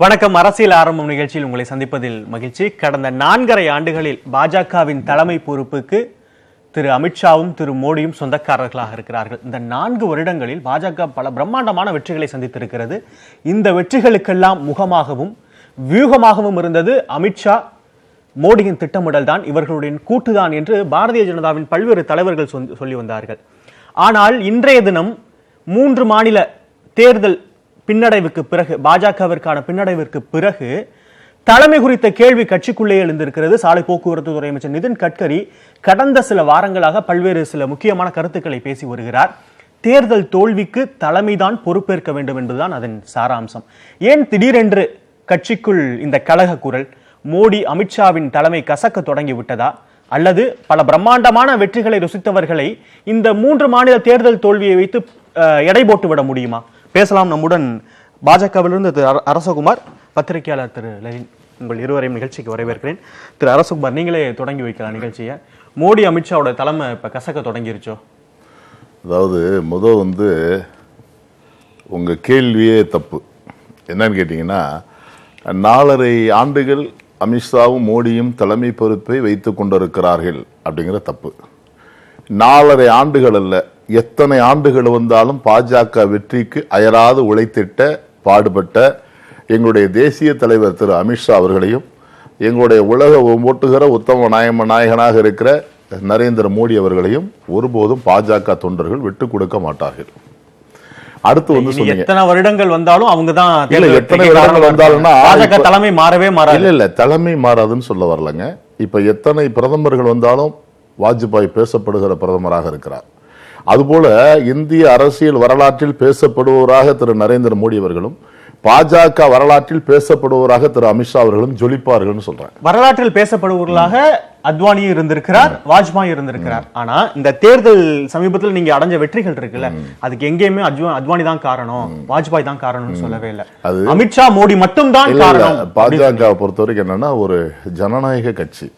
வணக்கம். அரசியல் ஆரம்பம் நிகழ்ச்சியில் உங்களை சந்திப்பதில் மகிழ்ச்சி. கடந்த 4.5 ஆண்டுகளில் பாஜகவின் தலைமை பொறுப்புக்கு திரு அமித்ஷாவும் திரு மோடியும் சொந்தக்காரர்களாக இருக்கிறார்கள். இந்த 4 வருடங்களில் பாஜக பல பிரம்மாண்டமான வெற்றிகளை சந்தித்திருக்கிறது. இந்த வெற்றிகளுக்கெல்லாம் முகமாகவும் வியூகமாகவும் இருந்தது அமித்ஷா மோடியின் திட்டமிடல் தான், இவர்களுடைய கூட்டுதான் என்று பாரதிய ஜனதாவின் பல்வேறு தலைவர்கள் சொல்லி வந்தார்கள். ஆனால் இன்றைய தினம் 3 மாநில தேர்தல் பின்னடைவுக்கு பிறகு, பாஜகவிற்கான பின்னடைவிற்கு பிறகு தலைமை குறித்த கேள்வி கட்சிக்குள்ளே எழுந்திருக்கிறது. சாலை போக்குவரத்து துறை அமைச்சர் நிதின் கட்கரி கடந்த சில வாரங்களாக பல்வேறு சில முக்கியமான கருத்துக்களை பேசி வருகிறார். தேர்தல் தோல்விக்கு தலைமைதான் பொறுப்பேற்க வேண்டும் என்பதுதான் அதன் சாராம்சம். ஏன் திடீரென்று கட்சிக்குள் இந்த கலக குரல்? மோடி அமித்ஷாவின் தலைமை கசக்க தொடங்கி விட்டதா, அல்லது பல பிரம்மாண்டமான வெற்றிகளை ருசித்தவர்களை இந்த 3 மாநில தேர்தல் தோல்வியை வைத்து எடை போட்டு விட முடியுமா? பேசலாம். நம்முடன் பாஜகவிலிருந்து திரு அரசகுமார், பத்திரிகையாளர் திரு லலின், உங்கள் இருவரையும் நிகழ்ச்சிக்கு வரவேற்கிறேன். திரு அரசகுமார், நீங்களே தொடங்கி வைக்கலாம் நிகழ்ச்சியை. மோடி அமித்ஷாவோட தலைமை இப்ப கசக்க தொடங்கிருச்சோ? அதாவது உங்க கேள்வியே தப்பு. என்னன்னு கேட்டீங்கன்னா, 4.5 ஆண்டுகள் அமித்ஷாவும் மோடியும் தலைமை பொறுப்பை வைத்துக் கொண்டிருக்கிறார்கள் அப்படிங்கிற தப்பு. 4.5 ஆண்டுகள் அல்ல, எத்தனை ஆண்டுகள் வந்தாலும் பாஜக வெற்றிக்கு அயராது உழைத்திட்ட பாடுபட்ட எங்களுடைய தேசிய தலைவர் திரு அமித்ஷா அவர்களையும், எங்களுடைய உலக ஓட்டுகிற உத்தம நாயகனாக இருக்கிற நரேந்திர மோடி அவர்களையும் ஒருபோதும் பாஜக தொண்டர்கள் விட்டு கொடுக்க மாட்டார்கள். அடுத்து சொன்னீங்க, எத்தனை வருடங்கள் வந்தாலும் அவங்க தான். எத்தனை வருடங்கள் வந்தாலும் பாஜக தலைமை மாறவே மாறாது. இல்ல தலைமை மாறாதுன்னு சொல்ல வரலங்க. இப்ப எத்தனை பிரதமர்கள் வந்தாலும் வாஜ்பாய் பேசப்படுகிற பிரதமராக இருக்கிறார். அதுபோல இந்திய அரசியல் வரலாற்றில் பேசப்படுவராக திரு நரேந்திர மோடி அவர்களும், பாஜக வரலாற்றில் பேசப்படுவராக திரு அமித்ஷா அவர்களும் ஜொலிப்பார்கள் சொல்றேன். வரலாற்றில் பேசப்படுவர்களாக அத்வானியும் இருந்திருக்கிறார், வாஜ்பாய் இருந்திருக்கிறார். ஆனா இந்த தேர்தல் சமீபத்தில் நீங்க அடைஞ்ச வெற்றிகள் இருக்குல்ல, அதுக்கு எங்கேயுமே அத்வானி தான் காரணம், வாஜ்பாய் தான் காரணம்னு சொல்லவே இல்லை. அது அமித்ஷா மோடி மட்டும் தான் காரணம். பாஜக பொறுத்த வரைக்கும் என்னன்னா, ஒரு ஜனநாயக கட்சி.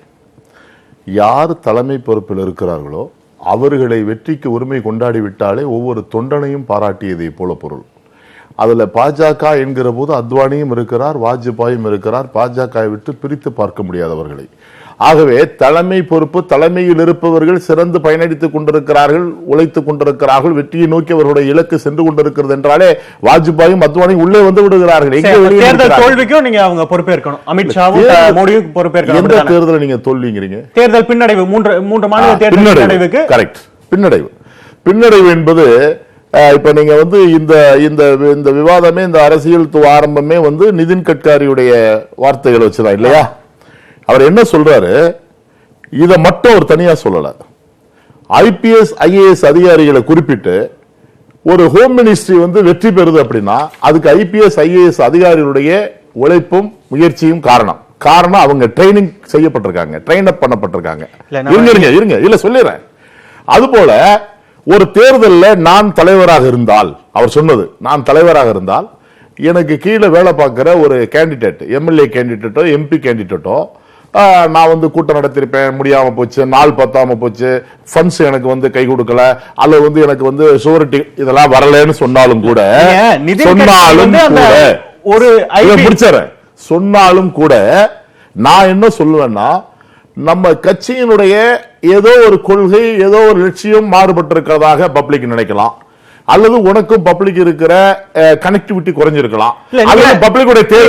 யார் தலைமை பொறுப்பில் இருக்கிறார்களோ அவர்களை வெற்றிக்கு உரிமை கொண்டாடி விட்டாலே ஒவ்வொரு தொண்டனையும் பாராட்டியதை போல பொருள். அதுல பாஜக என்கிற போது அத்வானியும் இருக்கிறார், வாஜ்பாயும் இருக்கிறார். பாஜகவை விட்டு பிரித்து பார்க்க முடியாதவர்களை. ஆகவே தலைமை பொறுப்பு, தலைமையில் இருப்பவர்கள் சிறந்து பயனடித்துக் கொண்டிருக்கிறார்கள், உழைத்துக் கொண்டிருக்கிறார்கள், வெற்றியை நோக்கி அவர்களுடைய இலக்கு சென்று கொண்டிருக்கிறது என்றாலே வாஜ்பாயும் அத்வானியும் உள்ளே வந்து விடுகிறார்கள். தேர்தல் தோல்விக்கும் நீங்க அவங்க பொறுப்பேற்கணும், அமித்ஷாவும் மோடியும் பொறுப்பேற்கணும். எந்த தேர்தலை நீங்க தோல்விங்கிறீங்க? தேர்தல் பின்னடைவு, 3 மாநில தேர்தல் பின்னடைவுக்கு. கரெக்ட். பின்னடைவு என்பது இப்ப நீங்க இந்த விவாதமே, இந்த அரசியல் ஆரம்பமே நிதின் கட்காரியுடைய வார்த்தைகளை வச்சுதான் இல்லையா? அவர் என்ன சொல்றாரு, இத மட்டும் அவர் தனியா சொல்லல. ஐபிஎஸ் ஐஏஎஸ் அதிகாரிகளை குறிப்பிட்டு ஒரு ஹோம் மினிஸ்ட்ரி வெற்றி பெறுது அப்படின்னா அதுக்கு ஐபிஎஸ் ஐஏஎஸ் அதிகாரிகளுடைய உழைப்பும் முயற்சியும் காரணம் அவங்க ட்ரைனிங் செய்யப்பட்டிருக்காங்க, ட்ரெயின் அப் பண்ணப்பட்டிருக்காங்க. இருங்க இல்ல சொல்லிடுறேன். அதுபோல ஒரு தேர்தலில் நான் தலைவராக இருந்தால், அவர் சொன்னது, நான் தலைவராக இருந்தால் எனக்கு கீழே வேலை பார்க்கிற ஒரு கேண்டிடேட், எம்எல்ஏ கேண்டிடேட்டோ எம்பி கேண்டிடேட்டோ, நான் கூட்டம் நடத்திருப்பேன், முடியாம போச்சு, நாள் பத்தாம போச்சு, ஃபண்ட்ஸ் எனக்கு கை கொடுக்கல, அல்லது எனக்கு ஷூரிட்டி இதெல்லாம் வரலன்னு சொன்னாலும் கூட சொன்னாலும் கூட நான் என்ன சொல்லுவேன்னா, நம்ம கட்சியினுடைய ஏதோ ஒரு கொள்கை, ஏதோ ஒரு லட்சியம் மாறுபட்டிருக்கிறதாக பப்ளிக் நினைக்கலாம், அல்லது உனக்கும் பப்ளிக் இருக்கிற கனெக்டிவிட்டி குறைஞ்சிருக்கலாம்.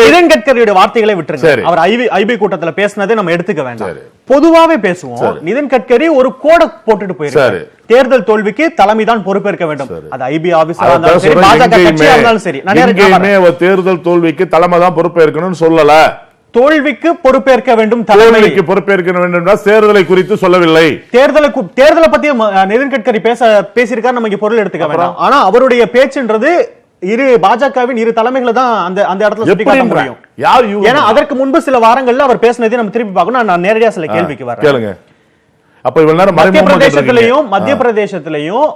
நிதின் கட்கரியோட வார்த்தைகளை விட்டுருங்க. அவர் ஐபி கூட்டத்துல பேசினதை நம்ம எடுத்துக்க வேண்டாம், பொதுவாவே பேசுவோம். நிதின் கட்கரி ஒரு கோட போட்டுட்டு போயிருக்காரு, தேர்தல் தோல்விக்கு தலைமைதான் பொறுப்பேற்க வேண்டும். அது ஐபி ஆபீஸரா இருந்தாலும் சரி, பாஜக கட்சியா இருந்தாலும் சரி. தேர்தல் தோல்விக்கு தலைமை தான் பொறுப்பேற்கணும்னு சொல்லல, தோல்விக்கு பொறுப்பேற்க வேண்டும், தலைமைக்கு பொறுப்பேற்க வேண்டும். தேர்தலை குறித்து சொல்லவில்லை. தேர்தலை பத்தி நிதின் கட்கரி பேசியிருக்காரு, நம்ம பொருள் எடுத்துக்க வேண்டாம். ஆனா அவருடைய பேச்சுன்றது பாஜகவின் இரு தலைமைகளை தான் அந்த இடத்துல சுட்டிக்காட்ட முடியும். ஏன்னா அதற்கு முன்பு சில வாரங்கள்ல அவர் பேசினதை நம்ம திருப்பி பார்க்கணும். நான் நேரடியா சில கேள்விக்கு வரேன். மத்திய பிரதேசத்திலையும்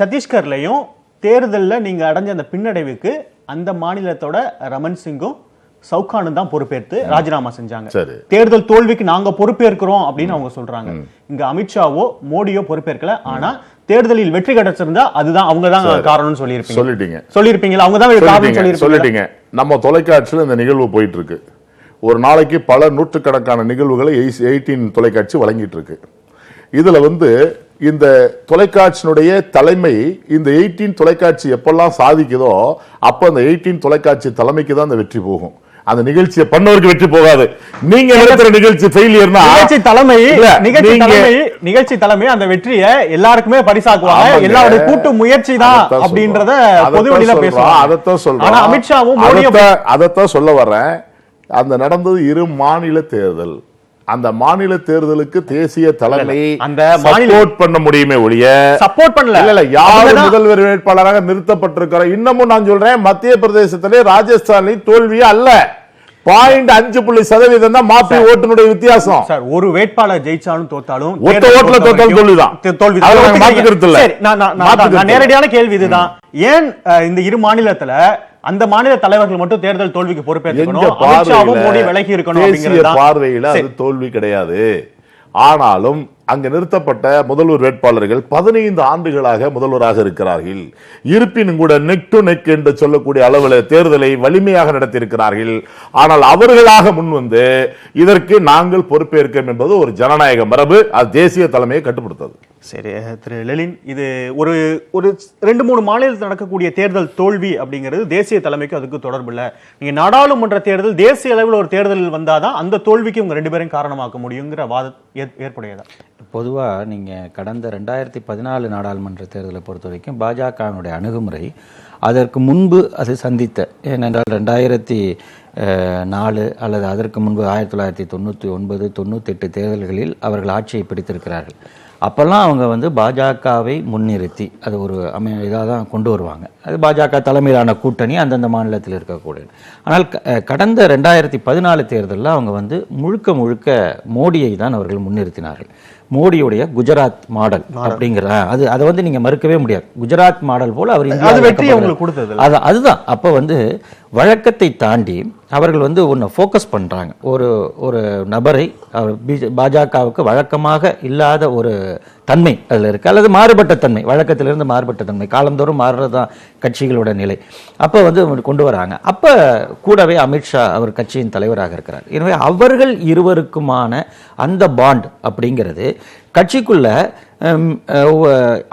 சத்தீஸ்கர்லயும் தேர்தல்ல நீங்க அடைஞ்ச அந்த பின்னடைவுக்கு அந்த மாநிலத்தோட ரமன் சிங்கும் சவுகானு தான் பொறுப்பேற்று ராஜினாமா செஞ்சாங்க. சரி. தேர்தல் தோல்விக்கு நாங்க பொறுப்பேற்கிறோம் அப்படின்னு அவங்க சொல்றாங்க. இங்க அமித்ஷாவோ மோடியோ பொறுப்பேற்கல. ஆனா தேர்தலில் வெற்றி கிடைச்சிருந்தா அதுதான் அவங்க தான் காரணம்னு சொல்லியிருப்பீங்களா? அவங்க தான் சொல்லிட்டீங்க. நம்ம தொலைக்காட்சியில் இந்த நிகழ்வு போயிட்டு இருக்கு. ஒரு நாளைக்கு பல நூற்றுக்கணக்கான நிகழ்வுகளை 18 தொலைக்காட்சி வழங்கிட்டு இருக்கு. இதுல இந்த தொலைக்காட்சியினுடைய தலைமை இந்த 18 தொலைக்காட்சி எப்பெல்லாம் சாதிக்குதோ அப்ப அந்த 18 தொலைக்காட்சி தலைமைக்கு தான் அந்த வெற்றி போகும். அந்த நிகழ்ச்சியை பண்ணவருக்கு வெற்றி போகாது. நீங்க நடத்துற நிகழ்ச்சி ஃபெயிலியர்னா நிகழ்ச்சி தலைமை அந்த வெற்றியை எல்லாருக்குமே பரிசாக்குவாங்க. எல்லாருடைய கூட்டு முயற்சி தான் அப்படின்றத பொது வெளியில பேசுவாங்க. அதைத்தான் சொல்றேன். ஆனா அமித்ஷாவும் மோடியும் அதைத்தான் சொல்ல வர்றேன். அந்த நடந்தது 2 மாநில தேர்தல். அந்த மாநில தேர்தலுக்கு தேசிய தலைமை சப்போர்ட் பண்ண முடியுமே ஒழிய சப்போர்ட் பண்ணல. இல்ல யாரு முதல்வர் வேட்பாளராக நிறுத்தப்பட்டிருக்கிற இன்னமும் நான் சொல்றேன், மத்திய பிரதேசத்திலே ராஜஸ்தானில் தோல்வியே அல்ல. 0.5% தான் மாப்பி ஓட்டுனுடைய வித்தியாசம். சார், ஒரு வேட்பாளர் ஜெயிச்சாலும் தோத்தாலும் ஒத்த ஓட்டுல தோத்தாலும் தோல்விதான். நான் நேரடியான கேள்வி இதுதான். ஏன் இந்த 2 மாநிலத்துல அந்த மாநில தலைவர்கள் மட்டும் தேர்தல் தோல்விக்கு பொறுப்பேற்கணும், அமித்ஷாவும் மோடி விலகி இருக்கணும் அப்படிங்கறது பார்வையில அது தோல்வி கிடையாது. ஆனாலும் அங்க நிறுத்தப்பட்ட முதல்வர் வேட்பாளர்கள் 15 ஆண்டுகளாக முதல்வராக இருக்கிறார்கள். இருப்பினும் கூட நெக் டு நெக் என்று சொல்லக்கூடிய அளவில் தேர்தலை வலிமையாக நடத்தியிருக்கிறார்கள். ஆனால் அவர்களாக முன்வந்து இதற்கு நாங்கள் பொறுப்பேற்கிறோம் என்பது ஒரு ஜனநாயக மரபு. அது தேசிய தலைமையை கட்டுப்படுத்தது. சரி திரு லெலின், இது ஒரு 2-3 மாநிலத்தில் நடக்கக்கூடிய தேர்தல் தோல்வி அப்படிங்கிறது தேசிய தலைமைக்கு அதுக்கு தொடர்பு இல்லை. நீங்க நாடாளுமன்ற தேர்தல் தேசிய அளவில் ஒரு தேர்தல் வந்தாதான் அந்த தோல்விக்கு உங்க 2 பேரையும் காரணமாக்க முடியுங்கிற வாதம் ஏற்புடையதா? பொதுவாக நீங்கள் கடந்த 2014 நாடாளுமன்ற தேர்தலை பொறுத்த வரைக்கும் பாஜகவினுடைய அணுகுமுறை அதற்கு முன்பு அது சந்தித்த, ஏனென்றால் 2004 அல்லது அதற்கு முன்பு 1999, 98 தேர்தல்களில் அவர்கள் ஆட்சியை பிடித்திருக்கிறார்கள். அப்போல்லாம் அவங்க பாஜகவை முன்னிறுத்தி அது ஒரு இதாக தான் கொண்டு வருவாங்க. அது பாஜக தலைமையிலான கூட்டணி அந்தந்த மாநிலத்தில் இருக்கக்கூடியது. ஆனால் கடந்த 2014 தேர்தலில் அவங்க முழுக்க முழுக்க மோடியை தான் அவர்கள் முன்னிறுத்தினார்கள். மோடியுடைய குஜராத் மாடல் அப்படிங்கிற அதை நீங்க மறுக்கவே முடியாது. குஜராத் மாடல் போல அவர் அதுதான். அப்ப வழக்கத்தை தாண்டி அவர்கள் ஒன்னு ஃபோக்கஸ் பண்றாங்க. ஒரு நபரை பாஜகவுக்கு வழக்கமாக இல்லாத ஒரு தன்மை அதுல இருக்கு, அல்லது மாறுபட்ட தன்மை, வழக்கத்திலிருந்து மாறுபட்ட தன்மை, காலந்தோறும் மாறுறதுதான் கட்சிகளோட நிலை. அப்ப கொண்டு வராங்க. அப்ப கூடவே அமித்ஷா அவர் கட்சியின் தலைவராக இருக்கிறார். எனவே அவர்கள் இருவருக்குமான அந்த பாண்ட் அப்படிங்கிறது கட்சிக்குள்ள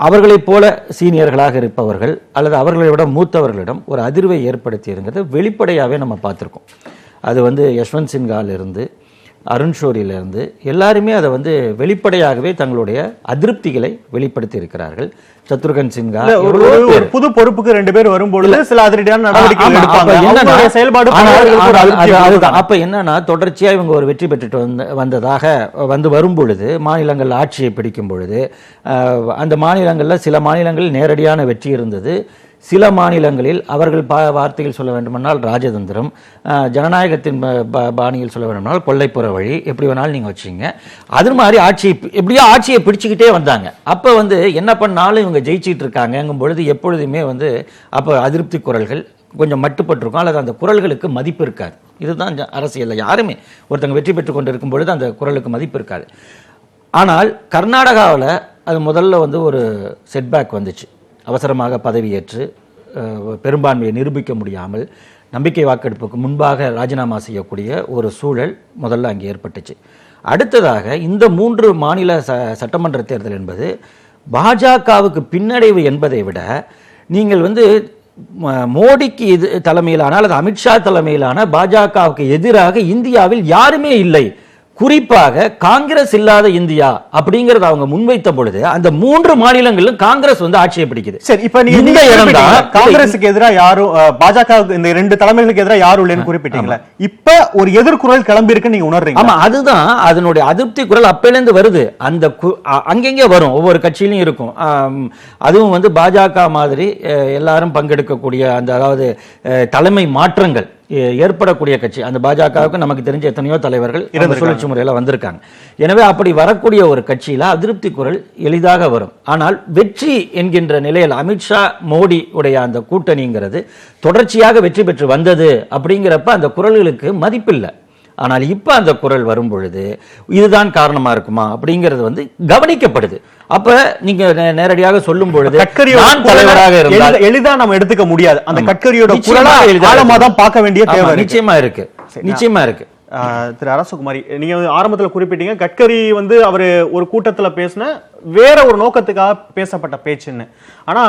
அவர்களைப் போல சீனியர்களாக இருப்பவர்கள் அல்லது அவர்களை விட மூத்தவர்களிடம் ஒரு அதிர்வை ஏற்படுத்தியிருங்கிறது வெளிப்படையாகவே நம்ம பார்த்துருக்கோம். அது யஷ்வந்த் சின்ஹாலிருந்து அருண் ஷோரியிலிருந்து எல்லாருமே அதை வெளிப்படையாகவே தங்களுடைய அதிருப்திகளை வெளிப்படுத்தி இருக்கிறார்கள். சத்ருகன் சின்ஹா ஒரு புது பொறுப்புக்கு 2 பேர் வரும்போது சில அதிரடியான நடவடிக்கைகள் எடுப்பாங்க. செயல்பாடு அப்ப என்னன்னா தொடர்ச்சியா இவங்க ஒரு வெற்றி பெற்றுட்டு வந்ததாக வரும்பொழுது மாநிலங்கள் ஆட்சியை பிடிக்கும் பொழுது அந்த மாநிலங்கள்ல சில மாநிலங்களில் நேரடியான வெற்றி இருந்தது. சில மாநிலங்களில் அவர்கள் வார்த்தையில் சொல்ல வேண்டுமென்றால் ராஜதந்திரம், ஜனநாயகத்தின் பாணியில் சொல்ல வேண்டுமென்றால் கொள்ளைப்புற வழி, எப்படி வேணாலும் நீங்கள் வச்சுங்க. அது மாதிரி எப்படியோ ஆட்சியை பிடிச்சிக்கிட்டே வந்தாங்க. அப்போ என்ன பண்ணாலும் இவங்க ஜெயிச்சிட்டு இருக்காங்கங்கும் பொழுது எப்பொழுதுமே அப்போ அதிருப்தி குரல்கள் கொஞ்சம் மட்டுப்பட்டிருக்கும், அல்லது அந்த குரல்களுக்கு மதிப்பு இருக்காது. இதுதான் அரசியலில் யாருமே ஒருத்தங்க வெற்றி பெற்று கொண்டு இருக்கும் பொழுது அந்த குரலுக்கு மதிப்பு இருக்காது. ஆனால் கர்நாடகாவில் அது முதல்ல ஒரு செட்பேக் வந்துச்சு. அவசரமாக பதவியேற்று பெரும்பான்மையை நிரூபிக்க முடியாமல் நம்பிக்கை வாக்கெடுப்புக்கு முன்பாக ராஜினாமா செய்யக்கூடிய ஒரு சூழல் முதல்ல அங்கே ஏற்பட்டுச்சு. அடுத்ததாக இந்த 3 மாநில சட்டமன்ற தேர்தல் என்பது பாஜகவுக்கு பின்னடைவு என்பதை விட நீங்கள் மோடிக்கு தலைமையிலான அல்லது அமித்ஷா தலைமையிலான பாஜகவுக்கு எதிராக இந்தியாவில் யாருமே இல்லை, குறிப்பாக காங்கிரஸ் இல்லாத இந்தியா அப்படிங்கறத அவங்க முன்வைத்த பொழுது அந்த 3 மாநிலங்களிலும் காங்கிரஸ் ஆட்சியை பிடிக்குது. சரி, இப்ப நீங்க காங்கிரஸுக்கு எதிராக யாரும் பாஜக இந்த 2 தலைமைகளுக்கு எதிராக யாரும் இல்லைன்னு குறிப்பிட்டீங்களா? இப்ப ஒரு எதிர்குரல் கிளம்பி இருக்கு நீங்க உணர்றீங்க? ஆமா, அதுதான் அதனுடைய அதிருப்தி குரல் அப்பையிலிருந்து வருது. அந்த அங்கெங்கே வரும், ஒவ்வொரு கட்சியிலும் இருக்கும். அதுவும் பாஜக மாதிரி எல்லாரும் பங்கெடுக்கக்கூடிய அந்த அதாவது தலைமை மாற்றங்கள் ஏற்படக்கூடிய கட்சி. அந்த பாஜகவுக்கு நமக்கு தெரிஞ்ச எத்தனையோ தலைவர்கள் சுழற்சி முறையில் வந்திருக்காங்க. எனவே அப்படி வரக்கூடிய ஒரு கட்சியில அதிருப்தி குரல் எளிதாக வரும். ஆனால் வெற்றி என்கின்ற நிலையில் அமித்ஷா மோடி உடைய அந்த கூட்டணிங்கிறது தொடர்ச்சியாக வெற்றி பெற்று வந்தது அப்படிங்கிறப்ப அந்த குரல்களுக்கு மதிப்பில்லை. ஆனால் இப்ப அந்த குரல் வரும் பொழுது இதுதான் காரணமா இருக்குமா அப்படிங்கிறது கவனிக்கப்படுது. அப்ப நீங்க நேரடியாக சொல்லும் பொழுது தலைவராக இருந்தால் எளிதா நம்ம எடுத்துக்க முடியாது. அந்த கட்கரியோட குரலா ஆழமா தான் பார்க்க வேண்டிய தேவை நிச்சயமா இருக்கு, நிச்சயமா இருக்கு. திரு அரசகுமாரி, நீங்க ஆரம்பத்துல குறிப்பிட்டீங்க கட்கரி அவரு ஒரு கூட்டத்துல பேசின வேற ஒரு நோக்கத்துக்காக பேசப்பட்ட பேச்சுன்னு. ஆனா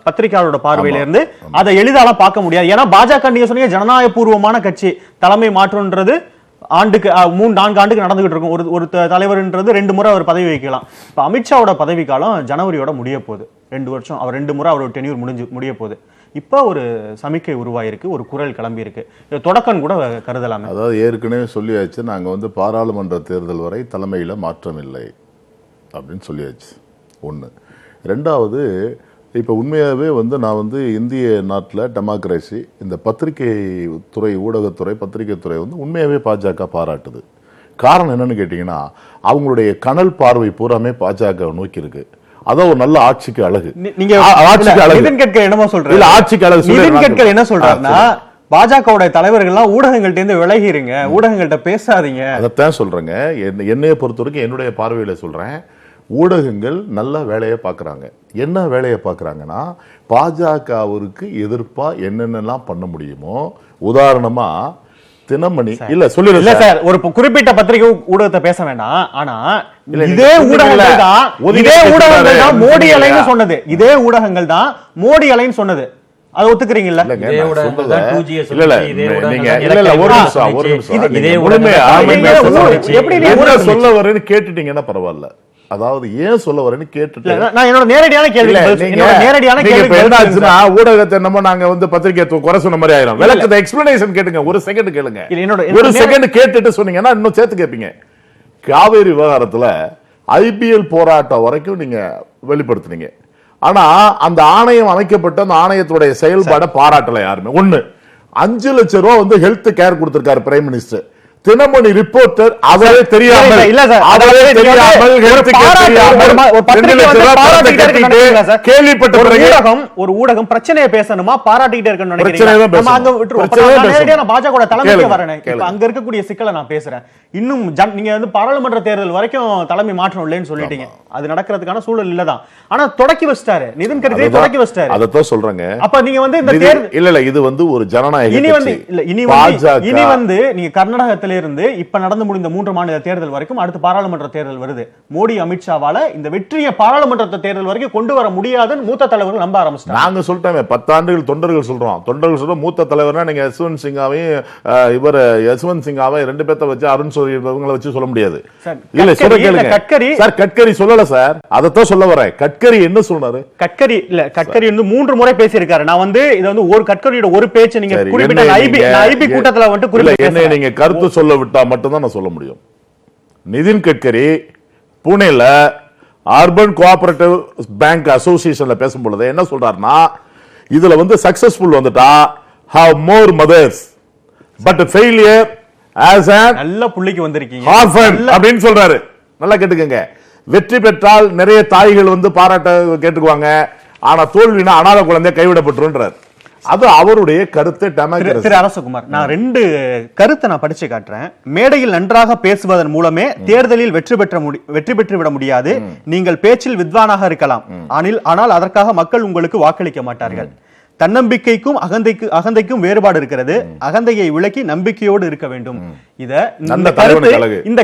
பத்திரிகையாளரோட பார்வையில இருந்து அதை எளிதால பார்க்க முடியாது. ஏன்னா பாஜக நீங்க சொன்னீங்க ஜனநாயக பூர்வமான கட்சி, தலைமை மாற்றம்ன்றது ஆண்டுக்கு 3-4 ஆண்டுக்கு நடந்துகிட்டு இருக்கும். ஒரு தலைவர்ன்றது 2 முறை அவர் பதவி வகிக்கலாம். இப்ப அமித்ஷாவோட பதவி காலம் ஜனவரியோட முடிய போகுது. 2 வருஷம், அவர் 2 முறை அவரோட டென்யூர் முடிய போகுது. இப்ப ஒரு சமிக்கை உருவாயிருக்கு, ஒரு குரல் கிளம்பி இருக்கு. தொடக்கம் கூட கருதலாம். அதாவது ஏற்கனவே சொல்லியாச்சு, நாங்க பாராளுமன்ற தேர்தல் வரை தலைமையில மாற்றம் இல்லை அப்படின்னு சொல்லியாச்சு. ஒண்ணு. ரெண்டாவது, இப்ப உண்மையாவே நான் இந்திய நாட்டில் டெமோக்ரஸி, இந்த பத்திரிகை துறை, ஊடகத்துறை, பத்திரிகை துறை உண்மையாவே பாஜக பாராட்டுது. காரணம் என்னன்னு கேட்டீங்கன்னா, அவங்களுடைய கனல் பார்வை பூராமே பாஜக நோக்கி இருக்கு. அதான் ஒரு நல்ல ஆட்சிக்கு அழகு. நீங்க ஆட்சிக்கு அழகு நிதின் கட்கரி என்னமோ சொல்றாரு. இல்ல ஆட்சிக்கு அழகு நிதின் கட்கரி என்ன சொல்றாருன்னா, பாஜகவோட தலைவர்கள்லாம் ஊடகங்கள்ட்ட இருந்து விலகிருங்க, ஊடகங்கள்ட்ட பேசாதீங்க. அதைத்தான் சொல்றேங்க. என்னைய பொறுத்த வரைக்கும் என்னுடைய பார்வையில சொல்றேன், ஊடகங்கள் நல்ல வேலையை பார்க்குறாங்க. என்ன வேலையை பார்க்குறாங்கன்னா, பாஜகவிற்கு எதிர்ப்பா என்னென்னலாம் பண்ண முடியுமோ, உதாரணமா தினமணி இல்ல சொல்லிடுங்க சார், ஒரு குறிப்பிட்ட பத்திரிகை ஊடகத்தை பேச வேண்டாம். ஆனா இதே ஊடகங்கள் தான் மோடி அலைன்னு சொன்னது. இதே ஊடகங்கள் தான் மோடி அலைன்னு சொன்னது. அதை ஒத்துக்கிறீங்கல்ல? சொல்ல வரேன்னு கேட்டுட்டீங்கன்னா பரவாயில்ல. அதாவது ஏன் சொல்ல வரேன்னு கேட்டுட்டு நான் என்னோட நேரடியான கேள்வி ஊடகத்தை நம்ம நாங்க பத்திரிகை குறை சொன்ன மாதிரி ஆயிரும். விளக்கத்தை எக்ஸ்பிளனேஷன் கேட்டுங்க, ஒரு செகண்ட் கேளுங்க. ஒரு செகண்ட் கேட்டுட்டு சொன்னீங்கன்னா இன்னும் சேர்த்து கேட்பீங்க. காவேரி விவகாரத்துல IPL போராட்டம் வரைக்கும் நீங்க வெளிப்படுத்தினீங்க. ஆனா அந்த ஆணையம் அமைக்கப்பட்ட அந்த ஆணையத்துடைய செயல்பாட பாராட்டல யாருமே. ஒண்ணு, 5 லட்சம் ரூபாய் ஹெல்த் கேர் கொடுத்திருக்காரு பிரைம் மினிஸ்டர். தினமணி ரிப்போர்ட்டர் அவரே தெரியாமல் கேள்விப்பட்ட ஒரு ஊடகம் பிரச்சனையை பேசணுமா பாராட்டிட்டே இருக்கணும் நினைக்கிறேன். பாஜக தலைமைக்கு வரேன். அங்க இருக்கக்கூடிய சிக்கலை நான் பேசுறேன். இன்னும் நீங்க பாராளுமன்ற தேர்தல் வரைக்கும் தலைமை மாற்றம் இல்லைன்னு சொல்லிட்டீங்க. அது நடக்கிறதுக்கான சூழல் இல்லதான். ஆனா தொடக்கி வச்சிட்டாரு நிதின் கட்கரி, தொடக்கி வச்சிட்டாரு. அதத்தான் சொல்றேங்க. அப்ப நீங்க இந்த தேர்தல் இல்ல இது ஒரு ஜனநாயக இனி நீங்க கர்நாடகத்தில் இருந்து இப்ப நடந்து முடிந்த 3 மாநில தேர்தல் வரைக்கும் அடுத்து பாராளுமன்ற தேர்தல் வருது. மோடி அமித்ஷாவால இந்த வெற்றியை பாராளுமன்ற தேர்தல் வரைக்கும் கொண்டு வர முடியாதுன்னு மூத்த தலைவர்கள் நம்ப ஆரம்பிச்சிட்டாங்க. நாங்க சொல்லிட்டோமே 10 ஆண்டுகள் தொண்டர்கள் சொல்றோம். மூத்த தலைவர்னா நீங்க யஸ்வந்த் சிங்காவையும் யஸ்வந்த் சிங்காவை 2 பேர்த்த வச்சு அருண் சோரி இவங்களை வச்சு சொல்ல முடியாது. இல்ல சொல்ல கேளுங்க. கட்கரி சொல்லல சார், அதத்தான் சொல்ல வரேன். கட்கரி என்ன சொன்னாரு? கட்கரி 3 முறை பேசியிருக்காரு. நான் இது ஒரு கட்கரியோட ஒரு பேச்சு நீங்க குறிப்பிட்ட ஐபி கூட்டத்துல குறிப்பிட்ட நீங்க கருத்து சொல்ல விட்டா மட்டும்தான் நான் சொல்ல முடியும். நிதின் கட்கரி புனேல அர்பன் கோஆபரேட்டிவ் பேங்க் அசோசியேஷன்ல பேசும்பொழுது என்ன சொல்றாருன்னா, இதுல சக்சஸ்ஃபுல் வந்துட்டா have more mothers but failure as an நல்ல புள்ளிக்கு வந்திருக்கீங்க orphan அப்படின்னு சொல்றாரு. நல்லா கேட்டுக்கங்க. வெற்றி பெற்றால் நிறைய தாய்கள் பாராட்ட கேட்டுக்குவாங்க, ஆனா தோல்வினா அனாதை குழந்தை கைவிடப்பட்டுருன்றார். அது அவருடைய கருத்து. திரு அரசகுமார், நான் 2 கருத்தை நான் படிச்சு காட்டுறேன். மேடையில் நன்றாக பேசுவதன் மூலமே தேர்தலில் வெற்றி பெற்று விட முடியாது. நீங்கள் பேச்சில் வித்வானாக இருக்கலாம், ஆனால் அதற்காக மக்கள் உங்களுக்கு வாக்களிக்க மாட்டார்கள். தன்னம்பிக்கைக்கும் அகந்தைக்கும் வேறுபாடு இருக்கிறது. அகந்தையை விலக்கி நம்பிக்கையோடு இருக்க வேண்டும். இந்த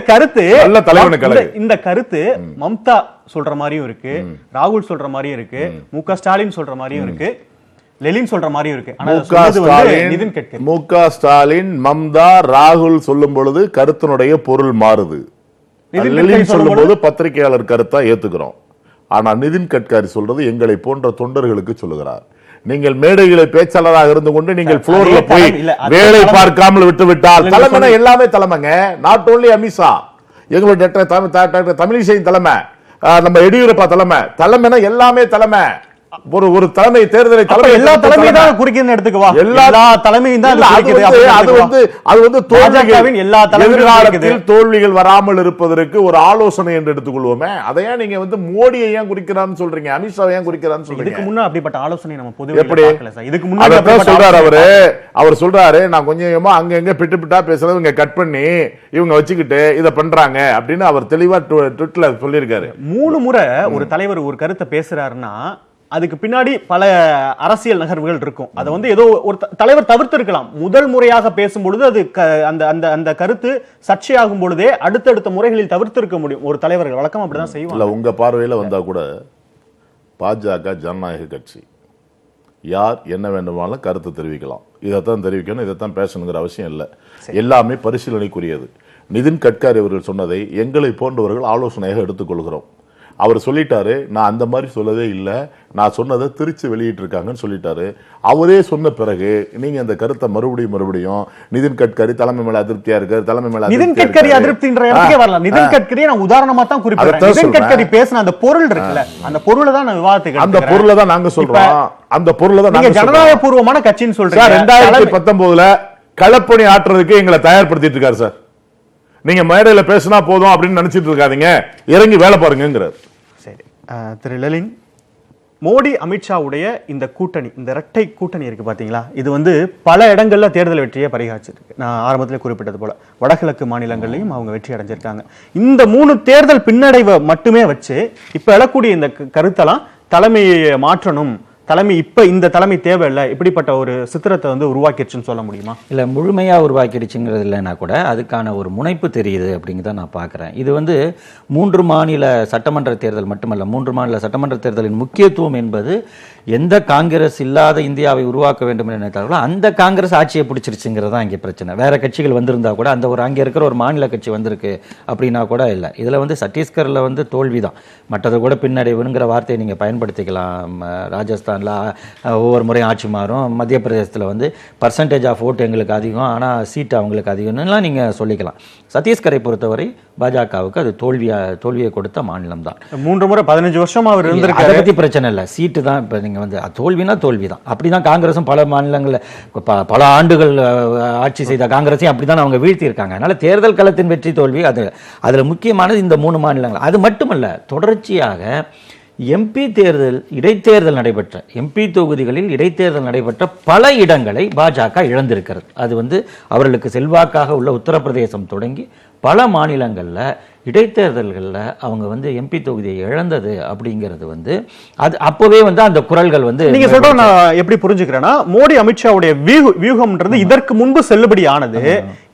கருத்து மம்தா சொல்ற மாதிரியும் இருக்கு, ராகுல் சொல்ற மாதிரியும் இருக்கு, MK ஸ்டாலின் சொல்ற மாதிரியும் இருக்கு, லெலின் சொல்ற மாதிரி இருக்கு. MK ஸ்டாலின், மம்தா, ராகுல் சொல்லும் பொழுது கருத்தினுடைய பொருள் மாறுது. லெலின் சொல்லும் போது பத்திரிகையாளர் கருத்தா ஏத்துக்கிறோம். ஆனா நிதின் கட்கரி சொல்றது எங்களை போன்ற தொண்டர்களுக்கு சொல்லுகிறார். நீங்கள் மேடைகளை பேச்சாளராக இருந்து கொண்டு நீங்கள் புளோர்ல போய் வேலை பார்க்காமல் விட்டுவிட்டால் தலைமை எல்லாமே தலைமைங்க. நாட் ஓன்லி அமித்ஷா, எங்களுடைய தமிழிசை தலைமை, நம்ம எடியூரப்பா தலைமைனா எல்லாமே தலைமை. ஒரு தலைமை தேர்தலை எல்லா தலைமையும் தான் குறிக்குதுன்னு எடுத்துக்கவா? எல்லா தலைமையும் தான் அது வந்து பாஜகவின் எல்லா தலைமையும் தோல்விகள் வராமல் இருப்பதற்கு ஒரு ஆலோசனை என்று எடுத்துக்கொள்வோமே. அதையா நீங்க வந்து மோடியை ஏன் குறிக்கிறான்னு சொல்றீங்க, அமித்ஷா ஏன் குறிக்கிறான்னு சொல்றீங்க? இதுக்கு முன்ன அப்படிப்பட்ட ஆலோசனை நம்ம பொதுவா எப்படி இதுக்கு முன்னாடி சொல்றாரு அவர் சொல்றாரு, நான் கொஞ்சமா அங்க எங்க பிட்டு பிட்டா பேசுறது இவங்க கட் பண்ணி இவங்க வச்சுக்கிட்டு இத பண்றாங்க அப்படின்னு அவர் தெளிவா ட்விட்டர்ல சொல்லியிருக்காரு. 3 முறை ஒரு தலைவர் ஒரு கருத்தை பேசுறாருன்னா அதுக்கு பின்னாடி பல அரசியல் நகர்வுகள் இருக்கும். அதை வந்து ஏதோ ஒரு தலைவர் தவிர்த்து இருக்கலாம். முதல் முறையாக பேசும்பொழுது அது அந்த கருத்து சர்ச்சையாகும் பொழுதே அடுத்தடுத்த முறைகளில் தவிர்த்து இருக்க முடியும். ஒரு தலைவர்கள் வழக்கம் அப்படிதான் செய்வாங்க. உங்க பார்வையில வந்தா கூட பாஜக ஜனநாயக கட்சி, யார் என்ன வேண்டுமானாலும் கருத்து தெரிவிக்கலாம். இதைத்தான் தெரிவிக்கணும், இதைத்தான் பேசணுங்கிற அவசியம் இல்லை. எல்லாமே பரிசீலனைக்குரியது. நிதின் கட்காரி அவர்கள் சொன்னதை எங்களை போன்றவர்கள் ஆலோசனையாக எடுத்துக்கொள்கிறோம். அவர் சொல்லிட்டாரு, நான் அந்த மாதிரி சொல்லவே இல்லை, நான் சொன்னதை திருச்சி வெளியிட்டு இருக்காங்கன்னு சொல்லிட்டாரு. அவரே சொன்ன பிறகு நீங்க அந்த கருத்தை மறுபடியும் நிதின் கட்கரி தலைமை மேல அதிருப்தியா இருக்காரு, தலைமை மேல நிதின் கட்கரி அதிருப்தின்ற இடத்துக்கே வரலாம். நிதின் கட்கரியை நான் உதாரணமா தான் குறிப்பிடுறேன். நிதின் கட்கரி பேசின அந்த பொருள் இருக்குல்ல, அந்த பொருளை தான் நான் விவாதத்துக்கு அந்த பொருளை தான் நாங்க சொல்றோம். அந்த பொருளை தான் நீங்க ஜனநாயக பூர்வமான கட்சின்னு சொல்றீங்க. 2019 களப்பணி ஆற்றுறதுக்கு எங்களை தயார்படுத்திட்டு இருக்காரு சார். நீங்க மேடையில பேசினா போதும் அப்படின்னு நினைச்சிட்டு இருக்காதீங்க, இறங்கி வேலை பாருங்கிறார். சரி, திரு லலின், மோடி அமித்ஷாவுடைய இந்த கூட்டணி, இந்த இரட்டை கூட்டணி இருக்கு பாத்தீங்களா, இது வந்து பல இடங்கள்ல தேர்தல் வெற்றியை பரிகாச்சிருக்கு. நான் ஆரம்பத்தில் குறிப்பிட்டது போல வடகிழக்கு மாநிலங்கள்லையும் அவங்க வெற்றி அடைஞ்சிருக்காங்க. இந்த 3 தேர்தல் பின்னடைவை மட்டுமே வச்சு இப்ப எழக்கூடிய இந்த கருத்தெல்லாம் தலைமையை மாற்றணும், தலைமை இப்ப இந்த தலைமை தேவையில்லை, இப்படிப்பட்ட ஒரு சித்திரத்தை வந்து உருவாக்கிடுச்சுன்னு சொல்ல முடியுமா? இல்லை, முழுமையாக உருவாக்கிடுச்சுங்கிறது இல்லைன்னா கூட அதுக்கான ஒரு முனைப்பு தெரியுது அப்படிங்கிறத நான் பார்க்குறேன். இது வந்து 3 மாநில சட்டமன்ற தேர்தல் மட்டுமல்ல, 3 மாநில சட்டமன்ற தேர்தலின் முக்கியத்துவம் என்பது எந்த காங்கிரஸ் இல்லாத இந்தியாவை உருவாக்க வேண்டும் என்று நினைத்தார்களோ அந்த காங்கிரஸ் ஆட்சியை பிடிச்சிருச்சுங்கிறது தான் இங்கே பிரச்சனை. வேற கட்சிகள் வந்திருந்தா கூட அந்த ஒரு அங்கே இருக்கிற ஒரு மாநில கட்சி வந்திருக்கு அப்படின்னா கூட இல்லை. இதில் வந்து சத்தீஸ்கரில் வந்து தோல்வி தான், மற்றதை கூட பின்னடைவுங்கிற வார்த்தையை நீங்கள் பயன்படுத்திக்கலாம். ராஜஸ்தான் ஒவ்வொரு முறையும் ஆட்சி மாறும், மத்திய பிரதேசத்தில் வந்து பர்சன்டேஜ் ஆஃப் ஓட்டு எங்களுக்கு அதிகம் ஆனால் சீட்டு அவங்களுக்கு அதிகம்லாம் நீங்கள் சொல்லிக்கலாம். சத்தீஸ்கரை பொறுத்தவரை பாஜகவுக்கு அது தோல்வியை கொடுத்த மாநிலம் தான். 3 முறை 15 வருஷம் அவர் இருந்திருக்காரு. அதை பற்றி பிரச்சனை இல்லை, சீட்டு தான். இப்போ நீங்கள் வந்து தோல்வினா தோல்வி தான். அப்படி தான் காங்கிரஸும் பல மாநிலங்களில் பல ஆண்டுகள் ஆட்சி செய்த காங்கிரஸையும் அப்படி தான் அவங்க வீழ்த்தியிருக்காங்க. அதனால் தேர்தல் களத்தின் வெற்றி தோல்வி அதில் முக்கியமானது இந்த 3 மாநிலங்கள். அது மட்டுமல்ல, தொடர்ச்சியாக எம்பி தேர்தல், இடைத்தேர்தல் நடைபெற்ற எம்பி தொகுதிகளில் இடைத்தேர்தல் நடைபெற்ற பல இடங்களை பாஜக இழந்திருக்கிறது. அது வந்து அவர்களுக்கு செல்வாக்காக உள்ள உத்தரப்பிரதேசம் தொடங்கி பல மாநிலங்களில் இடைத்தேர்தல்களில் அவங்க வந்து எம்பி தொகுதியை இழந்தது அப்படிங்கிறது வந்து அது அப்போவே வந்து அந்த குரல்கள் வந்து நீங்க சொல்ற நான் எப்படி புரிஞ்சுக்கிறேன்னா, மோடி அமித்ஷாவுடைய வியூகம்ன்றது இதற்கு முன்பு செல்லுபடி ஆனது,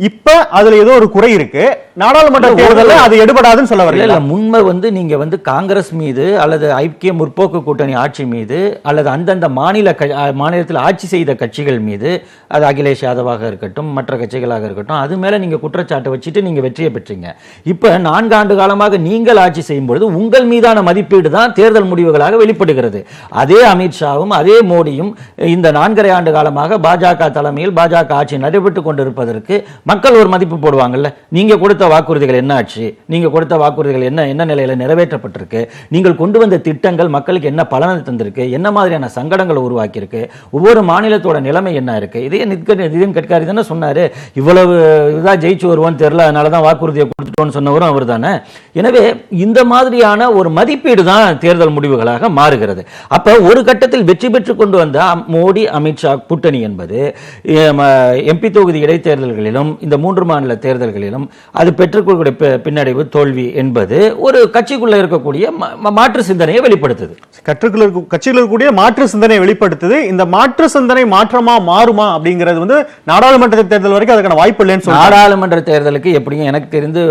இப்ப அதுல ஏதோ ஒரு குறை இருக்கு, நாடாளுமன்ற தேர்தலில் அது எடுபடாதுன்னு சொல்ல வரல. இல்ல, உண்மை வந்து நீங்க வந்து காங்கிரஸ் மீது அல்லது ஐக்கிய முற்போக்கு கூட்டணி ஆட்சி மீது அல்லது அந்தந்த மாநிலத்தில் ஆட்சி செய்த கட்சிகள் மீது, அது அகிலேஷ் யாதவாக இருக்கட்டும் மற்ற கட்சிகளாக இருக்கட்டும், அது மேல நீங்க குற்றச்சாட்டு வச்சுட்டு நீங்க வெற்றியை பெற்றீங்க. இப்ப 4 ஆண்டு காலமாக நீங்கள் ஆட்சி செய்யும் பொழுது உங்கள் மீதான மதிப்பீடு தான் தேர்தல் முடிவுகளாக வெளிப்படுகிறது. அதே அமித்ஷாவும் அதே மோடியும் இந்த 4.5 ஆண்டு காலமாக பாஜக தலைமையில் பாஜக ஆட்சி நடைபெற்றுக் கொண்டிருப்பதற்கு மக்கள் ஒரு மதிப்பு போடுவாங்கல்ல. நீங்க கொடுத்த வாக்குறுதிகள் என்ன ஆச்சு, நீங்க கொடுத்த வாக்குறுதிகள் என்ன நிலையில நிறைவேற்றப்பட்டிருக்கு, நீங்கள் கொண்டு வந்த திட்டங்கள் மக்களுக்கு என்ன பலனை தந்திருக்கு, என்ன மாதிரியான சங்கடங்களை உருவாக்கி இருக்கு, ஒவ்வொரு மாநிலத்தோட நிலைமை என்ன இருக்கு. இதே நிதின் கட்காரி தானே சொன்னாரு, இவ்வளவு இதா ஜெயிச்சு வருவோன்னு தெரியல, அதனாலதான் வாக்குறுதியை கொடுத்துட்டோம்னு சொன்னவரும் அவர் தானே. எனவே இந்த மாதிரியான ஒரு மதிப்பீடு தான் தேர்தல் முடிவுகளாக மாறுகிறது. அப்ப ஒரு கட்டத்தில் வெற்றி பெற்றுக் கொண்டு வந்த மோடி அமித்ஷா கூட்டணி என்பது எம்பி தொகுதி இடைத்தேர்தல்களிலும் இந்த 3 மாநில தேர்தல்களிலும் அது பெற்றுக்கொள்ளக்கூடிய பின்னடைவு தோல்வி என்பது ஒரு கட்சிக்குள்ள இருக்கக்கூடிய மாற்று சிந்தனையை வெளிப்படுத்துது. கட்சிக்குள்ள இருக்கக்கூடிய மாற்று சிந்தனையை வெளிப்படுத்துது. இந்த மாற்று சிந்தனை மாற்றமா மாறுமா அப்படிங்கிறது வந்து நாடாளுமன்ற தேர்தல் வரைக்கும் அதுக்கான வாய்ப்பு இல்லைன்னு சொல்றாங்க. நாடாளுமன்ற தேர்தலுக்கு எப்படியும் எனக்கு தெரிந்து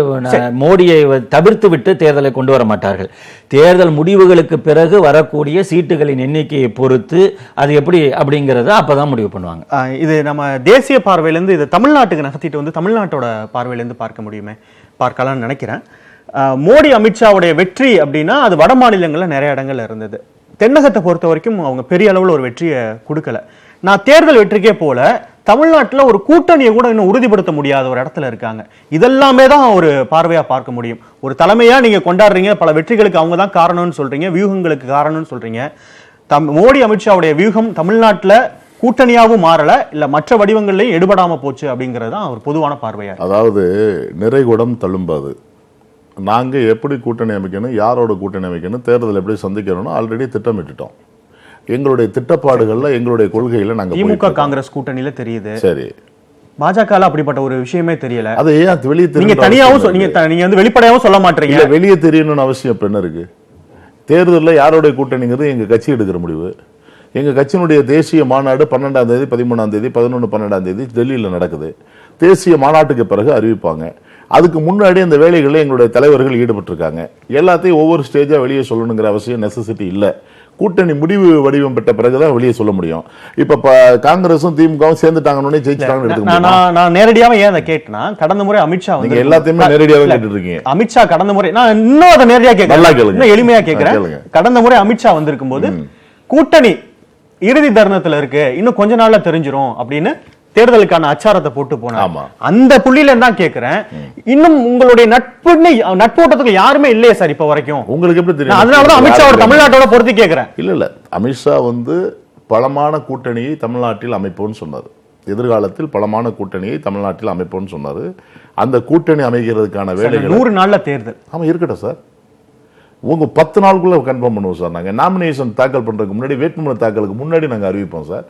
மோடியை தவிர்த்து விட்டு தேர்தலை கொண்டு வர மாட்டார்கள். தேர்தல் முடிவுகளுக்கு பிறகு வரக்கூடிய சீட்டுகளின் எண்ணிக்கையை பொறுத்து அது எப்படி அப்படிங்கறத அப்பதான் முடிவு பண்ணுவாங்க. இது நம்ம தேசிய பார்வையிலிருந்து இது தமிழ்நாட்டுக்கு நகர்த்திட்டு வந்து தமிழ்நாட்டோட பார்வையிலிருந்து பார்க்க முடியுமே, பார்க்கலாம்னு நினைக்கிறேன். மோடி அமித்ஷாவுடைய வெற்றி அப்படின்னா அது வட மாநிலங்கள்ல நிறைய இடங்கள்ல இருந்தது. தென்னகத்தை பொறுத்த வரைக்கும் அவங்க பெரிய அளவில் ஒரு வெற்றியை கொடுக்கல. நான் தேர்தல் வெற்றிக்கே போல தமிழ்நாட்டில் ஒரு கூட்டணியை கூட இன்னும் உறுதிப்படுத்த முடியாத ஒரு இடத்துல இருக்காங்க. இதெல்லாமே தான் ஒரு பார்வையா பார்க்க முடியும். ஒரு தலைமையா நீங்க கொண்டாடுறீங்க, பல வெற்றிகளுக்கு அவங்க தான் காரணம்னு சொல்றீங்க, வியூகங்களுக்கு காரணம்னு சொல்றீங்க. மோடி அமித்ஷாவுடைய வியூகம் தமிழ்நாட்டுல கூட்டணியாவும் மாறல, இல்ல மற்ற வடிவங்கள்லயும் எடுபடாம போச்சு அப்படிங்கிறது தான் ஒரு பொதுவான பார்வையா. அதாவது நிறைகுடம் தழும்பாது. நாங்க எப்படி கூட்டணி அமைக்கணும், யாரோட கூட்டணி அமைக்கணும், தேர்தல் எப்படி சந்திக்கணும்னு ஆல்ரெடி திட்டமிட்டுட்டோம். எங்களுடைய திட்டப்பாடுகள்ல, எங்களுடைய கொள்கையில நாங்க திமுக காங்கிரஸ் கூட்டணியில தெரியுது. சரி, பாஜக அப்படிப்பட்ட ஒரு விஷயமே தெரியல. அது ஏன் வெளியே நீங்க தனியாவும் நீங்க வந்து வெளிப்படையாவும் சொல்ல மாட்டீங்க. இல்ல, வெளியே தெரியணும்னு அவசியம் இப்ப என்ன இருக்கு? தேர்தலில் யாரோடைய கூட்டணிங்கிறது எங்க கட்சி எடுக்கிற முடிவு. எங்க கட்சியினுடைய தேசிய மாநாடு 12ஆம் தேதி 13ஆம் தேதி 11 12ஆம் தேதி டெல்லியில் நடக்குது. தேசிய மாநாட்டுக்கு பிறகு அறிவிப்பாங்க. அதுக்கு முன்னாடி அந்த வேலைகளில் எங்களுடைய தலைவர்கள் ஈடுபட்டிருக்காங்க. எல்லாத்தையும் ஒவ்வொரு ஸ்டேஜா வெளியே சொல்லணுங்கிற அவசியம் நெசசிட்டி இல்லை. கூட்டணி முடிவு வடிவம் பெற்ற பிறகுதான் வெளியே சொல்ல முடியும். இப்ப காங்கிரஸும் திமுகவும் சேர்ந்துட்டாங்கன்னு ஜெயிச்சிட்டாங்கன்னு நான் நேரடியாக ஏன் அதை கேட்டேன்னா, கடந்த முறை அமித்ஷா நீங்க எல்லாத்தையுமே நேரடியாக கேட்டு இருக்கீங்க. அமித்ஷா கடந்த முறை, நான் இன்னும் அதை நேரடியாக கேட்கறேன், எளிமையா கேட்கிறேன். கடந்த முறை அமித்ஷா வந்திருக்கும் போது கூட்டணி இறுதி தருணத்துல இருக்கு, இன்னும் கொஞ்ச நாள்ல தெரிஞ்சிரும் அப்படின்னு தேர்தலுக்கான அச்சாரத்தை போட்டு போனாங்க. அந்த புள்ளியில தான் கேக்குறேன், இன்னும் உங்களுடைய நட்போட்டத்துக்கு யாருமே இல்லையே சார் இப்ப வரைக்கும்? உங்களுக்கு எப்படி தெரியும்? அதனாலதான் அமித்ஷாவோட தமிழ்நாட்டோட பொறுத்து கேக்குறேன். இல்ல அமித்ஷா வந்து பலமான கூட்டணியை தமிழ்நாட்டில் அமைப்போம்னு சொன்னார். எதிர்காலத்தில் பலமான கூட்டணியை தமிழ்நாட்டில் அமைப்போம்னு சொன்னாரு. அந்த கூட்டணி அமைக்கிறதுக்கான வேலைகள் 100 நாள்ல தேர்தல். ஆமா, இருக்கட்டும் சார். உங்க 10 நாளுக்குள்ள கன்ஃபார்ம் பண்ணுவோம் சார். நாங்க நாமினேஷன் தாக்கல் பண்றதுக்கு முன்னாடி, வேட்புமனு தாக்கலுக்கு முன்னாடி நாங்க அறிவிப்போம் சார்.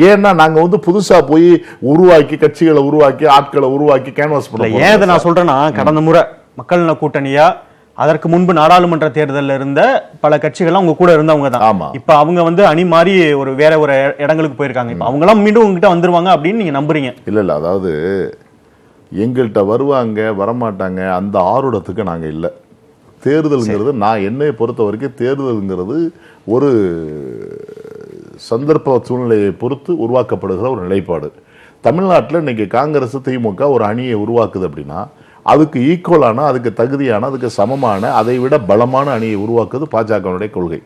ஏன்னா நாங்க வந்து புதுசா போய் உருவாக்கி, கட்சிகளை உருவாக்கி, ஆட்களை உருவாக்கி கேன்வாஸ் பண்ண. ஏன் நான் சொல்றேன்னா, கடந்த முறை மக்கள் நல கூட்டணியா, அதற்கு முன்பு நாடாளுமன்ற தேர்தலில் இருந்த பல கட்சிகள்லாம் உங்க கூட இருந்தவங்க தான். இப்ப அவங்க வந்து அணி மாறி வேற ஒரு இடங்களுக்கு போயிருக்காங்க. இப்ப அவங்க எல்லாம் மீண்டும் உங்ககிட்ட வந்துருவாங்க அப்படின்னு நீங்க நம்புறீங்க? இல்ல, அதாவது எங்கள்கிட்ட வருவாங்க வரமாட்டாங்க அந்த ஆர்வத்துக்கு நாங்க இல்லை. தேர்தல்ங்கிறது, நான் என்னை பொறுத்த வரைக்கும் தேர்தல்ங்கிறது ஒரு சந்தர்ப்ப சூழ்நிலையை பொறுத்து உருவாக்கப்படுகிற ஒரு நிலைப்பாடு. தமிழ்நாட்டில் இன்னைக்கு காங்கிரஸ் திமுக ஒரு அணியை உருவாக்குது அப்படின்னா, அதுக்கு ஈக்குவலான, அதுக்கு தகுதியான, அதுக்கு சமமான, அதை விட பலமான அணியை உருவாக்குது பாஜகவுடைய கொள்கை.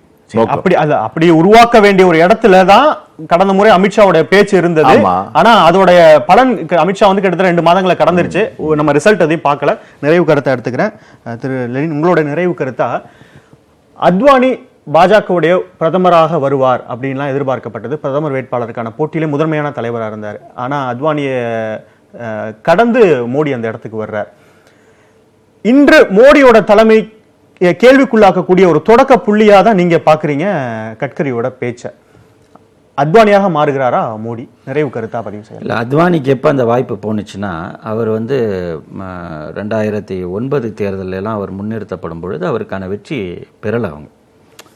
அப்படி உருவாக்க வேண்டிய ஒரு இடத்துல தான் கடந்த முறை அமித்ஷாவோட பேச்சு இருந்தது. ஆனா அதோட பலன் அமித்ஷா வந்து கிட்டத்தட்ட 2 மாதங்களை கடந்துருச்சு. நம்ம ரிசல்ட் அதையும் பார்க்கல. நிறைவு கருத்தை எடுத்துக்கிறேன். திரு லெனின், உங்களோட நிறைவு கருத்தா, அத்வானி பாஜகவுடைய பிரதமராக வருவார் அப்படின்லாம் எதிர்பார்க்கப்பட்டது. பிரதமர் வேட்பாளருக்கான போட்டியிலே முதன்மையான தலைவராக இருந்தார். ஆனா அத்வானியை கடந்து மோடி அந்த இடத்துக்கு வர்றார். இன்று மோடியோட தலைமை கேள்விக்குள்ளாக்கக்கூடிய ஒரு தொடக்க புள்ளியா தான் நீங்க பாக்குறீங்க கட்கரியோட பேச்ச. அத்வானியாக மாறுகிறாரா மோடி? நிறைவு கருத்தா பதிவு செய்யல. அத்வானிக்கு எப்ப அந்த வாய்ப்பு போனுச்சுன்னா, அவர் வந்து 2009 தேர்தலில் எல்லாம் அவர் முன்னிறுத்தப்படும் பொழுது அவருக்கான வெற்றி பெறல.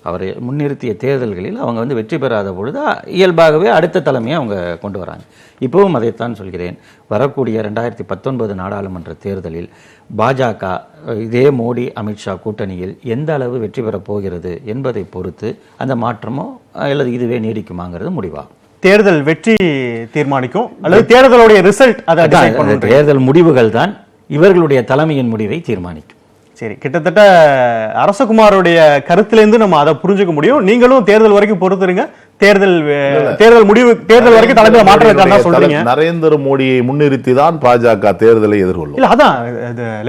அவரை முன்னிறுத்திய தேர்தல்களில் அவங்க வந்து வெற்றி பெறாத பொழுது இயல்பாகவே அடுத்த தலைமையை அவங்க கொண்டு வராங்க. இப்பவும் அதைத்தான் சொல்கிறேன். வரக்கூடிய 2019 நாடாளுமன்ற தேர்தலில் பாஜக இதே மோடி அமித்ஷா கூட்டணியில் எந்த அளவு வெற்றி பெறப் போகிறது என்பதை பொறுத்து அந்த மாற்றமோ அல்லது இதுவே நீடிக்குமாங்கிறது முடிவாகும். தேர்தல் வெற்றி தீர்மானிக்கும் அல்லது தேர்தலுடைய ரிசல்ட், தேர்தல் முடிவுகள் தான் இவர்களுடைய தலைமையின் முடிவை தீர்மானிக்கும். சரி, கிட்டத்தட்ட அரசகுமாரோடைய கருத்திலிருந்து நம்ம அதை புரிஞ்சுக்க முடியும். நீங்களும் தேர்தல் வரைக்கும் பொறுத்துருங்க. தேர்தல் முடிவு, தேர்தல் வரைக்கும் தலைமையில மாற்றம் சொல்றீங்க. நரேந்திர மோடியை முன்னிறுத்தி தான் பாஜக தேர்தலை எதிர்கொள்ளும். இல்ல, அதான்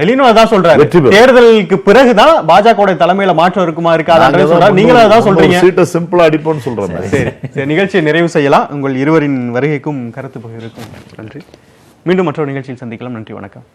லெலினோ அதான் சொல்றாரு. தேர்தலுக்கு பிறகுதான் பாஜக தலைமையில மாற்றம் இருக்குமா இருக்காது சொல்றாரு. நீங்களும் அதான் சொல்றீங்க. சீட்டை சிம்பிளா அடிப்போம்னு சொல்றேன். சரி, நிகழ்ச்சியை நிறைவு செய்யலாம். உங்கள் இருவரின் வருகைக்கும் கருத்து பகிர்வுக்கும் நன்றி. மீண்டும் மற்றொரு நிகழ்ச்சியில் சந்திக்கலாம். நன்றி, வணக்கம்.